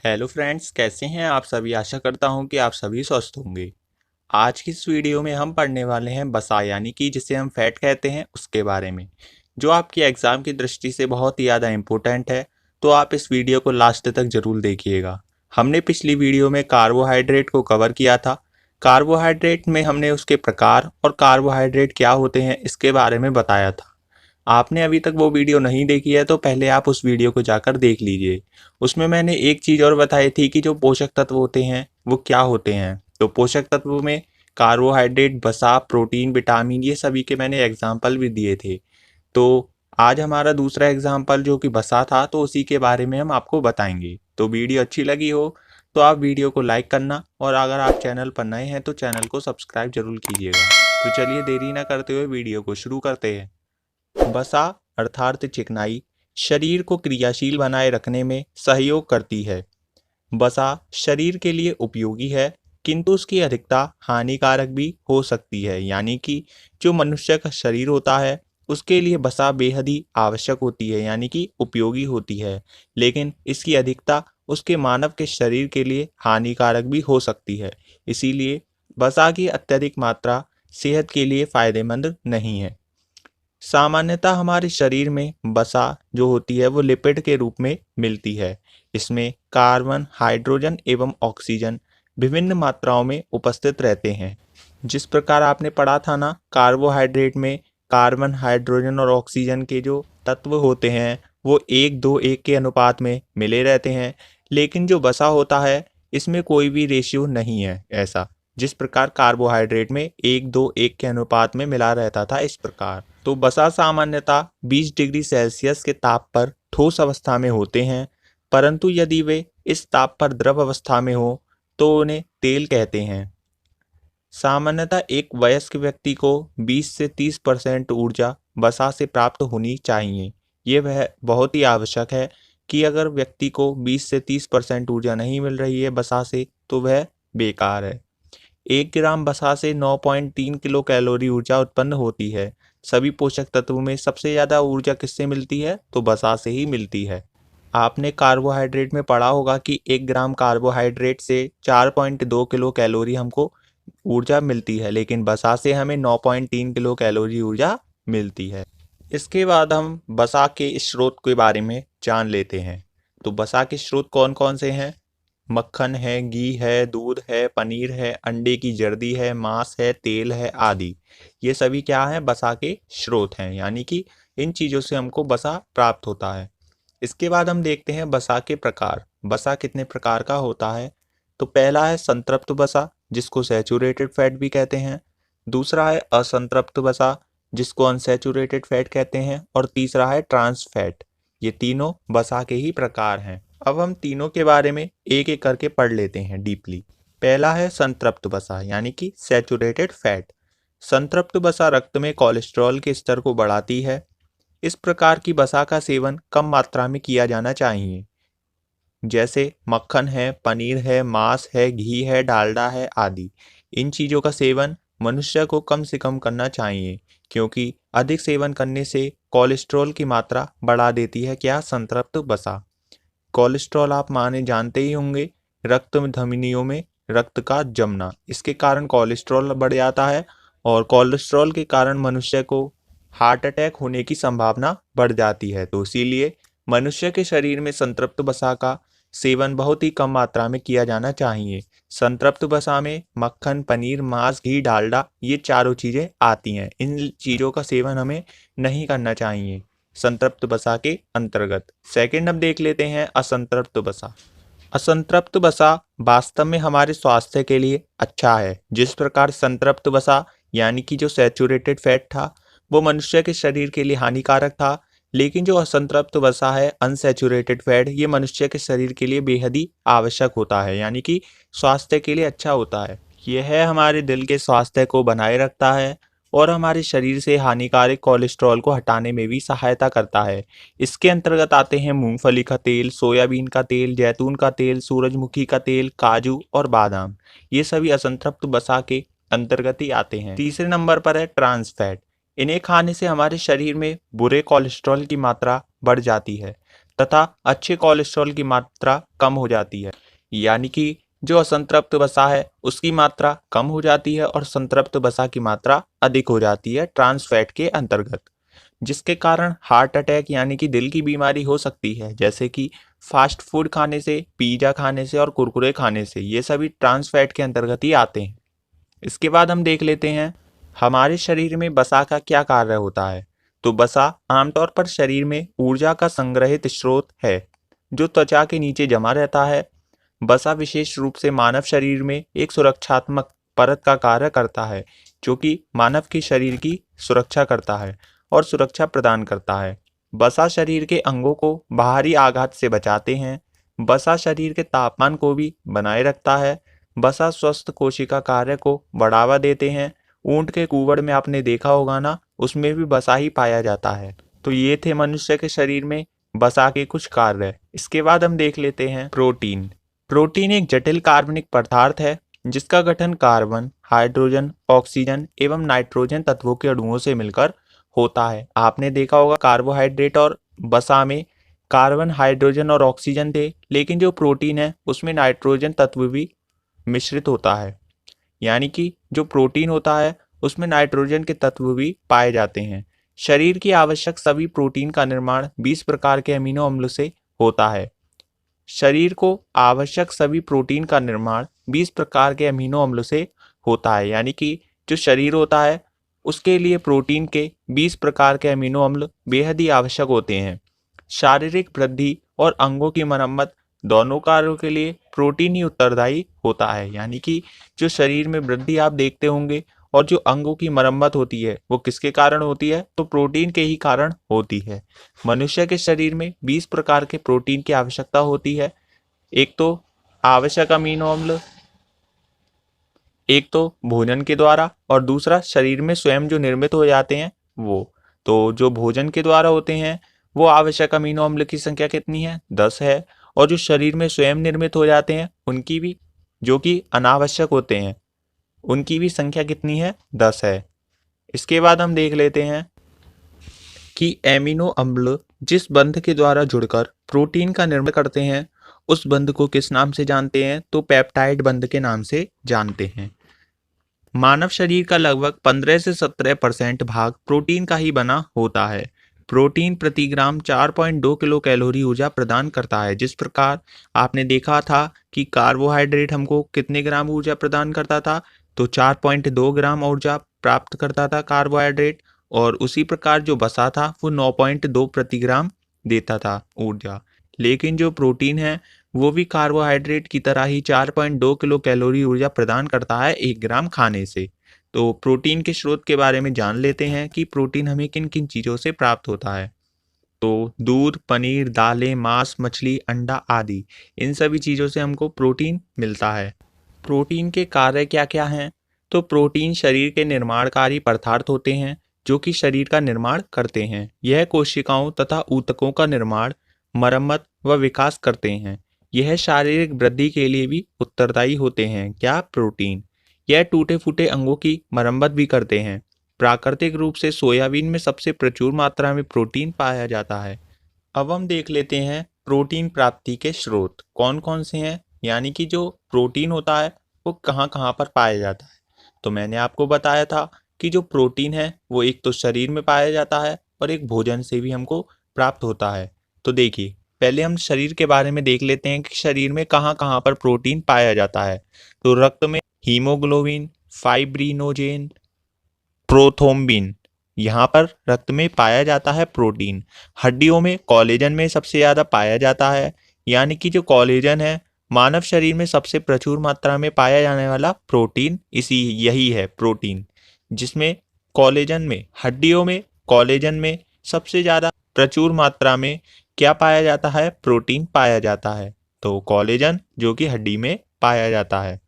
Hello friends, कैसे हैं आप सभी। आशा करता हूं कि आप सभी स्वस्थ होंगे। आज की इस वीडियो में हम पढ़ने वाले हैं बसा यानी कि जिसे हम फैट कहते हैं उसके बारे में, जो आपकी एग्जाम की दृष्टि से बहुत ही ज़्यादा इम्पोर्टेंट है। तो आप इस वीडियो को लास्ट तक जरूर देखिएगा। हमने पिछली वीडियो में कार्बोहाइड्रेट को कवर किया था। कार्बोहाइड्रेट में हमने उसके प्रकार और कार्बोहाइड्रेट क्या होते हैं इसके बारे में बताया था। आपने अभी तक वो वीडियो नहीं देखी है तो पहले आप उस वीडियो को जाकर देख लीजिए। उसमें मैंने एक चीज़ और बताई थी कि जो पोषक तत्व होते हैं वो क्या होते हैं। तो पोषक तत्वों में कार्बोहाइड्रेट, वसा, प्रोटीन, विटामिन, ये सभी के मैंने एग्जाम्पल भी दिए थे। तो आज हमारा दूसरा एग्जाम्पल जो कि वसा था, तो उसी के बारे में हम आपको बताएंगे। तो वीडियो अच्छी लगी हो तो आप वीडियो को लाइक करना, और अगर आप चैनल पर नए हैं तो चैनल को सब्सक्राइब जरूर कीजिएगा। तो चलिए देरी ना करते हुए वीडियो को शुरू करते हैं। वसा अर्थात चिकनाई शरीर को क्रियाशील बनाए रखने में सहयोग करती है। वसा शरीर के लिए उपयोगी है, किंतु उसकी अधिकता हानिकारक भी हो सकती है। यानी कि जो मनुष्य का शरीर होता है उसके लिए वसा बेहद ही आवश्यक होती है, यानी कि उपयोगी होती है, लेकिन इसकी अधिकता उसके मानव के शरीर के लिए हानिकारक भी हो सकती है। इसीलिए वसा की अत्यधिक मात्रा सेहत के लिए फायदेमंद नहीं है। सामान्यतः हमारे शरीर में वसा जो होती है वो लिपिड के रूप में मिलती है। इसमें कार्बन, हाइड्रोजन एवं ऑक्सीजन विभिन्न मात्राओं में उपस्थित रहते हैं। जिस प्रकार आपने पढ़ा था ना, कार्बोहाइड्रेट में कार्बन, हाइड्रोजन और ऑक्सीजन के जो तत्व होते हैं वो 1:2:1 के अनुपात में मिले रहते हैं, लेकिन जो वसा होता है इसमें कोई भी रेशियो नहीं है ऐसा। जिस प्रकार कार्बोहाइड्रेट में 1:2:1 के अनुपात में मिला रहता था, इस प्रकार तो वसा सामान्यतः 20 डिग्री सेल्सियस के ताप पर ठोस अवस्था में होते हैं, परंतु यदि वे इस ताप पर द्रव अवस्था में हो तो उन्हें तेल कहते हैं। सामान्यतः एक वयस्क व्यक्ति को 20 से 30% ऊर्जा वसा से प्राप्त होनी चाहिए। ये वह बहुत ही आवश्यक है कि अगर व्यक्ति को 20 से 30% ऊर्जा नहीं मिल रही है वसा से तो वह बेकार है। 1 ग्राम वसा से 9.3 किलो कैलोरी ऊर्जा उत्पन्न होती है। सभी पोषक तत्वों में सबसे ज़्यादा ऊर्जा किससे मिलती है? तो वसा से ही मिलती है। आपने कार्बोहाइड्रेट में पढ़ा होगा कि 1 ग्राम कार्बोहाइड्रेट से 4.2 किलो कैलोरी हमको ऊर्जा मिलती है, लेकिन वसा से हमें 9.3 किलो कैलोरी ऊर्जा मिलती है। इसके बाद हम वसा के स्रोत के बारे में जान लेते हैं। तो वसा के स्रोत कौन कौन से हैं? मक्खन है, घी है, दूध है, पनीर है, अंडे की जर्दी है, मांस है, तेल है आदि। ये सभी क्या है? वसा के स्रोत हैं, यानी कि इन चीज़ों से हमको वसा प्राप्त होता है। इसके बाद हम देखते हैं वसा के प्रकार। वसा कितने प्रकार का होता है? तो पहला है संतृप्त वसा, जिसको सैचुरेटेड फैट भी कहते हैं। दूसरा है असंतृप्त वसा, जिसको अनसैचुरेटेड फैट कहते हैं। और तीसरा है ट्रांस फैट। ये तीनों वसा के ही प्रकार हैं। अब हम तीनों के बारे में एक एक करके पढ़ लेते हैं डीपली। पहला है संतृप्त वसा यानी कि सैचुरेटेड फैट। संतृप्त वसा रक्त में कोलेस्ट्रॉल के स्तर को बढ़ाती है। इस प्रकार की वसा का सेवन कम मात्रा में किया जाना चाहिए। जैसे मक्खन है, पनीर है, मांस है, घी है, डालडा है आदि। इन चीज़ों का सेवन मनुष्य को कम से कम करना चाहिए, क्योंकि अधिक सेवन करने से कोलेस्ट्रॉल की मात्रा बढ़ा देती है क्या? संतृप्त वसा। कोलेस्ट्रॉल आप माने जानते ही होंगे, रक्त धमनियों में रक्त का जमना, इसके कारण कोलेस्ट्रॉल बढ़ जाता है, और कोलेस्ट्रॉल के कारण मनुष्य को हार्ट अटैक होने की संभावना बढ़ जाती है। तो इसीलिए मनुष्य के शरीर में संतृप्त वसा का सेवन बहुत ही कम मात्रा में किया जाना चाहिए। संतृप्त वसा में मक्खन, पनीर, मांस, घी, डालडा ये चारों चीज़ें आती हैं। इन चीज़ों का सेवन हमें नहीं करना चाहिए संतृप्त वसा के अंतर्गत। सेकंड हम देख लेते हैं असंतृप्त वसा। असंतृप्त वसा वास्तव में हमारे स्वास्थ्य के लिए अच्छा है। जिस प्रकार संतृप्त वसा यानी कि जो सैचुरेटेड फैट था वो मनुष्य के शरीर के लिए हानिकारक था, लेकिन जो असंतृप्त वसा है, अनसैचुरेटेड फैट, ये मनुष्य के शरीर के लिए बेहद ही आवश्यक होता है, यानी कि स्वास्थ्य के लिए अच्छा होता है। यह हमारे दिल के स्वास्थ्य को बनाए रखता है और हमारे शरीर से हानिकारक कोलेस्ट्रॉल को हटाने में भी सहायता करता है। इसके अंतर्गत आते हैं मूंगफली का तेल, सोयाबीन का तेल, जैतून का तेल, सूरजमुखी का तेल, काजू और बादाम। ये सभी असंतृप्त वसा के अंतर्गत ही आते हैं। तीसरे नंबर पर है ट्रांस फैट। इन्हें खाने से हमारे शरीर में बुरे कोलेस्ट्रॉल की मात्रा बढ़ जाती है। तथा अच्छे कोलेस्ट्रॉल की मात्रा कम हो जाती है। यानी कि जो असंतृप्त वसा है उसकी मात्रा कम हो जाती है और संतृप्त वसा की मात्रा अधिक हो जाती है ट्रांस फैट के अंतर्गत, जिसके कारण हार्ट अटैक यानी कि दिल की बीमारी हो सकती है, जैसे कि फास्ट फूड खाने से, पिज्जा खाने से और कुरकुरे खाने से। ये सभी ट्रांस फैट के अंतर्गत ही आते हैं। इसके बाद हम देख लेते हैं हमारे शरीर में वसा का क्या कार्य होता है। तो वसा आमतौर पर शरीर में ऊर्जा का संग्रहित स्रोत है जो त्वचा के नीचे जमा रहता है। वसा विशेष रूप से मानव शरीर में एक सुरक्षात्मक परत का कार्य करता है, जो कि मानव के शरीर की सुरक्षा करता है और सुरक्षा प्रदान करता है। वसा शरीर के अंगों को बाहरी आघात से बचाते हैं। वसा शरीर के तापमान को भी बनाए रखता है। वसा स्वस्थ कोशिका कार्य को बढ़ावा देते हैं। ऊंट के कूबड़ में आपने देखा होगा ना, उसमें भी वसा ही पाया जाता है। तो ये थे मनुष्य के शरीर में वसा के कुछ कार्य। इसके बाद हम देख लेते हैं प्रोटीन। प्रोटीन एक जटिल कार्बनिक पदार्थ है जिसका गठन कार्बन, हाइड्रोजन, ऑक्सीजन एवं नाइट्रोजन तत्वों के अणुओं से मिलकर होता है। आपने देखा होगा कार्बोहाइड्रेट और वसा में कार्बन, हाइड्रोजन और ऑक्सीजन थे, लेकिन जो प्रोटीन है उसमें नाइट्रोजन तत्व भी मिश्रित होता है। यानी कि जो प्रोटीन होता है उसमें नाइट्रोजन के तत्व भी पाए जाते हैं। शरीर की आवश्यक सभी प्रोटीन का निर्माण 20 प्रकार के अमीनो अम्ल से होता है। शरीर को आवश्यक सभी प्रोटीन का निर्माण 20 प्रकार के अमीनो अम्ल से होता है। यानी कि जो शरीर होता है उसके लिए प्रोटीन के 20 प्रकार के अमीनो अम्ल बेहद ही आवश्यक होते हैं। शारीरिक वृद्धि और अंगों की मरम्मत दोनों कार्यों के लिए प्रोटीन ही उत्तरदायी होता है। यानी कि जो शरीर में वृद्धि आप देखते होंगे और जो अंगों की मरम्मत होती है वो किसके कारण होती है, तो प्रोटीन के ही कारण होती है। मनुष्य के शरीर में 20 प्रकार के प्रोटीन की आवश्यकता होती है। एक तो आवश्यक अमीनो अम्ल, एक तो भोजन के द्वारा और दूसरा शरीर में स्वयं जो निर्मित हो जाते हैं वो। तो जो भोजन के द्वारा होते हैं वो आवश्यक अमीनो अम्ल की संख्या कितनी है, 10 है। और जो शरीर में स्वयं निर्मित हो जाते हैं उनकी भी, जो कि अनावश्यक होते हैं, उनकी भी संख्या कितनी है, 10 है। इसके बाद हम देख लेते हैं कि एमिनो अम्ल जिस बंध के द्वारा जुड़कर प्रोटीन का निर्माण करते हैं उस बंध को किस नाम से जानते हैं, तो पेप्टाइड बंध के नाम से जानते हैं। मानव शरीर का लगभग 15 से 17% भाग प्रोटीन का ही बना होता है। प्रोटीन प्रति ग्राम 4.2 किलो कैलोरी ऊर्जा प्रदान करता है। जिस प्रकार आपने देखा था कि कार्बोहाइड्रेट हमको कितने ग्राम ऊर्जा प्रदान करता था, तो 4.2 ग्राम ऊर्जा प्राप्त करता था कार्बोहाइड्रेट, और उसी प्रकार जो वसा था वो 9.2 प्रति ग्राम देता था ऊर्जा। लेकिन जो प्रोटीन है वो भी कार्बोहाइड्रेट की तरह ही 4.2 किलो कैलोरी ऊर्जा प्रदान करता है 1 ग्राम खाने से। तो प्रोटीन के स्रोत के बारे में जान लेते हैं कि प्रोटीन हमें किन किन चीज़ों से प्राप्त होता है। तो दूध, पनीर, दालें, मांस, मछली, अंडा आदि, इन सभी चीज़ों से हमको प्रोटीन मिलता है। प्रोटीन के कार्य क्या क्या हैं? तो प्रोटीन शरीर के निर्माणकारी पदार्थ होते हैं जो कि शरीर का निर्माण करते हैं। यह कोशिकाओं तथा ऊतकों का निर्माण, मरम्मत व विकास करते हैं। यह शारीरिक वृद्धि के लिए भी उत्तरदायी होते हैं। क्या? प्रोटीन। यह टूटे फूटे अंगों की मरम्मत भी करते हैं। प्राकृतिक रूप से सोयाबीन में सबसे प्रचुर मात्रा में प्रोटीन पाया जाता है। अब हम देख लेते हैं प्रोटीन प्राप्ति के स्रोत कौन कौन से हैं, यानी कि जो प्रोटीन होता है वो कहाँ कहाँ पर पाया जाता है। तो मैंने आपको बताया था कि जो प्रोटीन है वो एक तो शरीर में पाया जाता है और एक भोजन से भी हमको प्राप्त होता है। तो देखिए, पहले हम शरीर के बारे में देख लेते हैं कि शरीर में कहाँ कहाँ पर प्रोटीन पाया जाता है। तो रक्त में हीमोग्लोबिन, फाइब्रिनोजेन, प्रोथ्रोम्बिन, यहाँ पर रक्त में पाया जाता है प्रोटीन। हड्डियों में कोलेजन में सबसे ज़्यादा पाया जाता है। यानी कि जो कोलेजन है मानव शरीर में सबसे प्रचुर मात्रा में पाया जाने वाला प्रोटीन यही है प्रोटीन, जिसमें कोलेजन में, हड्डियों में कोलेजन में सबसे ज़्यादा प्रचुर मात्रा में क्या पाया जाता है, प्रोटीन पाया जाता है। तो कोलेजन जो कि हड्डी में पाया जाता है।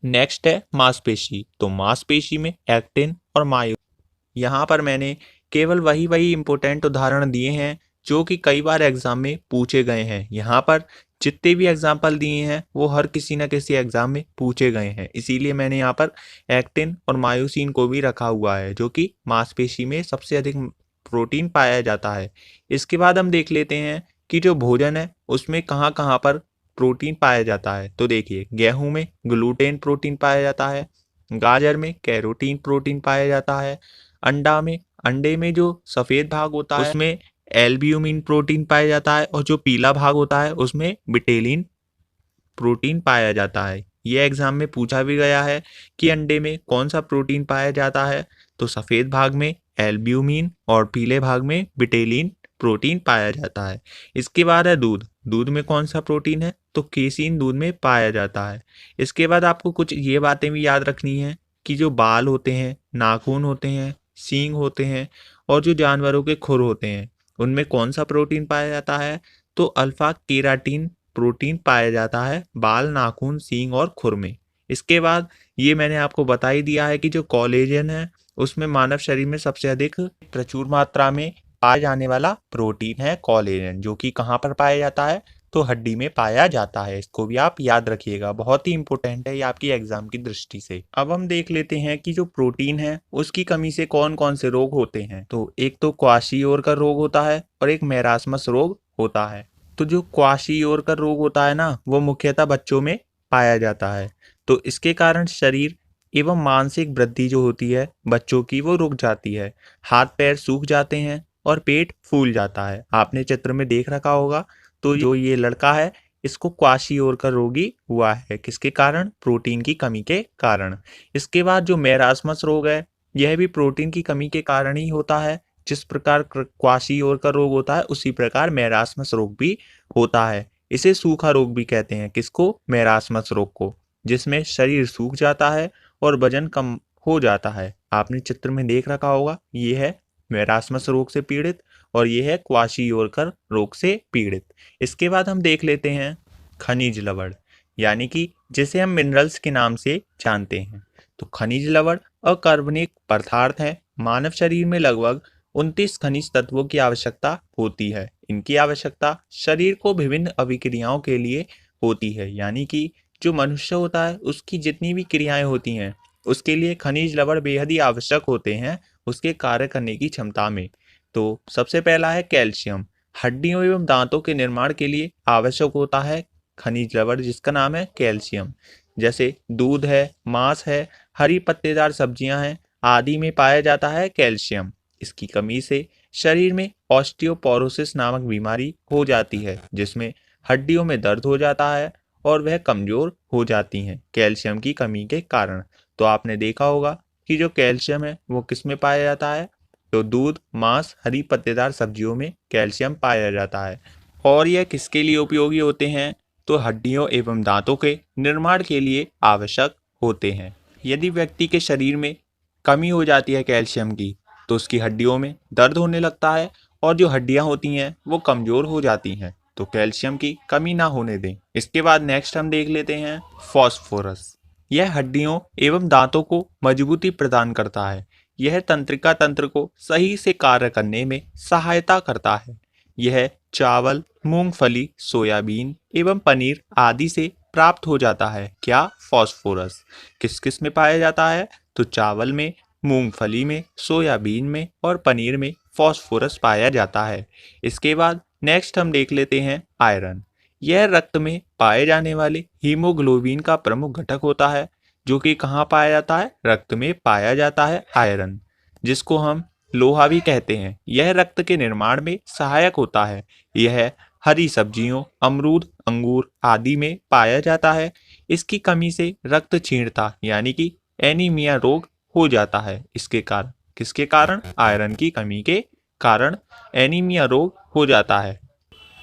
नेक्स्ट है मांसपेशी। तो मांसपेशी में एक्टिन और मायोसिन। यहाँ पर मैंने केवल वही इंपॉर्टेंट उदाहरण दिए हैं जो कि कई बार एग्जाम में पूछे गए हैं। यहाँ पर जितने भी एग्जाम्पल दिए हैं वो हर किसी न किसी एग्जाम में पूछे गए हैं, इसीलिए मैंने यहाँ पर एक्टिन और मायोसिन को भी रखा हुआ है, जो कि मांसपेशी में सबसे अधिक प्रोटीन पाया जाता है। इसके बाद हम देख लेते हैं कि जो भोजन है उसमें कहाँ कहाँ पर प्रोटीन पाया जाता है। तो देखिए, गेहूं में ग्लूटेन प्रोटीन पाया जाता है, गाजर में कैरोटीन प्रोटीन पाया जाता है, अंडे में जो सफ़ेद भाग होता है उसमें एल्ब्यूमिन प्रोटीन पाया जाता है, और जो पीला भाग होता है उसमें बिटेलिन प्रोटीन पाया जाता है। ये एग्जाम में पूछा भी गया है कि अंडे में कौन सा प्रोटीन पाया जाता है। तो सफ़ेद भाग में एल्ब्यूमिन और पीले भाग में बिटेलिन प्रोटीन पाया जाता है। इसके बाद है दूध। दूध में कौन सा प्रोटीन है? तो केसीन दूध में पाया जाता है। इसके बाद आपको कुछ ये बातें भी याद रखनी है कि जो बाल होते हैं, नाखून होते हैं, सींग होते हैं और जो जानवरों के खुर होते हैं, उनमें कौन सा प्रोटीन पाया जाता है? तो अल्फा केराटिन प्रोटीन पाया जाता है बाल, नाखून, सींग और खुर में। इसके बाद ये मैंने आपको बता ही दिया है कि जो कोलेजन है उसमें मानव शरीर में सबसे अधिक प्रचुर मात्रा में पाया जाने वाला प्रोटीन है कोलेजन, जो कि कहाँ पर पाया जाता है? तो हड्डी में पाया जाता है। इसको भी आप याद रखिएगा, बहुत ही इंपॉर्टेंट है ये आपकी एग्जाम की दृष्टि से। अब हम देख लेते हैं कि जो प्रोटीन है उसकी कमी से कौन कौन से रोग होते हैं। तो एक तो क्वाशियोर रोग होता है और एक मैरास्मस रोग होता है। तो जो क्वाशियोर रोग होता है ना, वो मुख्यतः बच्चों में पाया जाता है। तो इसके कारण शरीर एवं मानसिक वृद्धि जो होती है बच्चों की, वो रुक जाती है। हाथ पैर सूख जाते हैं और पेट फूल जाता है। आपने चित्र में देख रखा होगा। तो जो ये लड़का है इसको क्वाशियोर रोगी हुआ है। किसके कारण? प्रोटीन की कमी के कारण। इसके बाद जो मैरास्मस रोग है, यह भी प्रोटीन की कमी के कारण ही होता है। जिस प्रकार क्वाशियोर रोग होता है उसी प्रकार मैरास्मस रोग भी होता है। इसे सूखा रोग भी कहते हैं। किसको? मैरास्मस रोग को, जिसमें शरीर सूख जाता है और वजन कम हो जाता है। आपने चित्र में देख रखा होगा, ये है मैरास्मस रोग से पीड़ित और ये है क्वाशियोर रोग से पीड़ित। इसके बाद हम देख लेते हैं खनिज लवण, यानी कि जिसे हम मिनरल्स के नाम से जानते हैं। तो खनिज लवण अकार्बनिक पदार्थ है। मानव शरीर में लगभग 29 खनिज तत्वों की आवश्यकता होती है। इनकी आवश्यकता शरीर को विभिन्न अभिक्रियाओं के लिए होती है, यानी कि जो मनुष्य होता है उसकी जितनी भी क्रियाएं होती हैं उसके लिए खनिज लवण बेहद ही आवश्यक होते हैं उसके कार्य करने की क्षमता में। तो सबसे पहला है कैल्शियम। हड्डियों एवं दांतों के निर्माण के लिए आवश्यक होता है खनिज लवण, जिसका नाम है कैल्शियम। जैसे दूध है, मांस है, हरी पत्तेदार सब्जियां हैं आदि में पाया जाता है कैल्शियम। इसकी कमी से शरीर में ऑस्टियोपोरोसिस नामक बीमारी हो जाती है, जिसमें हड्डियों में दर्द हो जाता है और वह कमजोर हो जाती हैं कैल्शियम की कमी के कारण। तो आपने देखा होगा कि जो कैल्शियम है वो किस में पाया जाता है? तो दूध, मांस, हरी पत्तेदार सब्जियों में कैल्शियम पाया जाता है। और यह किसके लिए उपयोगी होते हैं? तो हड्डियों एवं दांतों के निर्माण के लिए आवश्यक होते हैं। यदि व्यक्ति के शरीर में कमी हो जाती है कैल्शियम की, तो उसकी हड्डियों में दर्द होने लगता है और जो हड्डियां होती हैं वो कमजोर हो जाती हैं। तो कैल्शियम की कमी ना होने दें। इसके बाद नेक्स्ट हम देख लेते हैं फॉस्फोरस। यह हड्डियों एवं दांतों को मजबूती प्रदान करता है। यह तंत्रिका तंत्र को सही से कार्य करने में सहायता करता है। यह चावल, मूंगफली, सोयाबीन एवं पनीर आदि से प्राप्त हो जाता है। क्या? फॉस्फोरस। किस किस में पाया जाता है? तो चावल में, मूंगफली में, सोयाबीन में और पनीर में फॉस्फोरस पाया जाता है। इसके बाद नेक्स्ट हम देख लेते हैं आयरन। यह रक्त में पाए जाने वाले हीमोग्लोबिन का प्रमुख घटक होता है, जो कि कहाँ पाया जाता है? रक्त में पाया जाता है आयरन, जिसको हम लोहा भी कहते हैं। यह रक्त के निर्माण में सहायक होता है। यह हरी सब्जियों, अमरूद, अंगूर आदि में पाया जाता है। इसकी कमी से रक्त क्षीणता यानी कि एनीमिया रोग हो जाता है। इसके कारण, किसके कारण? आयरन की कमी के कारण एनीमिया रोग हो जाता है।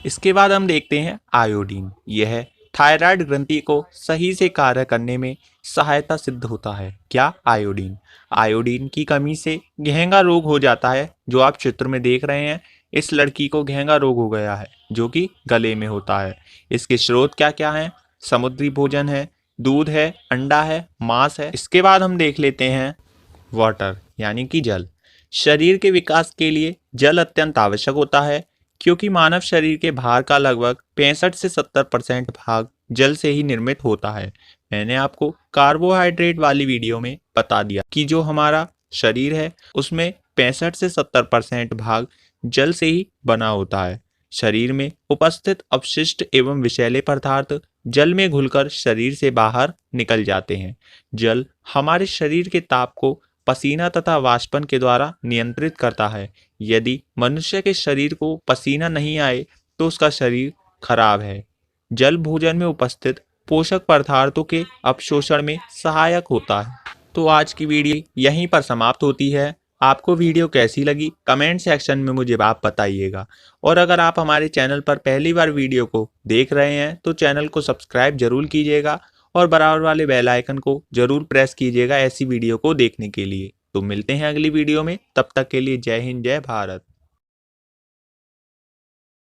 इसके बाद हम देखते हैं आयोडीन। यह थायराइड ग्रंथि को सही से कार्य करने में सहायता सिद्ध होता है। क्या? आयोडीन। आयोडीन की कमी से घेंगा रोग हो जाता है, जो आप चित्र में देख रहे हैं। इस लड़की को घेंगा रोग हो गया है, जो कि गले में होता है। इसके स्रोत क्या क्या हैं? समुद्री भोजन है, दूध है, अंडा है, मांस है। इसके बाद हम देख लेते हैं वाटर, यानी कि जल। शरीर के विकास के लिए जल अत्यंत आवश्यक होता है, क्योंकि मानव शरीर के भार का लगभग 65 से 70% भाग जल से ही निर्मित होता है। मैंने आपको कार्बोहाइड्रेट वाली वीडियो में बता दिया कि जो हमारा शरीर है उसमें 65 से 70% भाग जल से ही बना होता है। शरीर में उपस्थित अपशिष्ट एवं विषैले पदार्थ जल में घुलकर शरीर से बाहर निकल जाते हैं। जल हमारे शरीर के ताप को पसीना तथा वाष्पन के द्वारा नियंत्रित करता है। यदि मनुष्य के शरीर को पसीना नहीं आए तो उसका शरीर खराब है। जल भोजन में उपस्थित पोषक पदार्थों के अपशोषण में सहायक होता है। तो आज की वीडियो यहीं पर समाप्त होती है। आपको वीडियो कैसी लगी कमेंट सेक्शन में मुझे आप बताइएगा। और अगर आप हमारे चैनल पर पहली बार वीडियो को देख रहे हैं तो चैनल को सब्सक्राइब जरूर कीजिएगा और बराबर वाले बेल आइकन को जरूर प्रेस कीजिएगा ऐसी वीडियो को देखने के लिए। तो मिलते हैं अगली वीडियो में, तब तक के लिए जय हिंद जय भारत।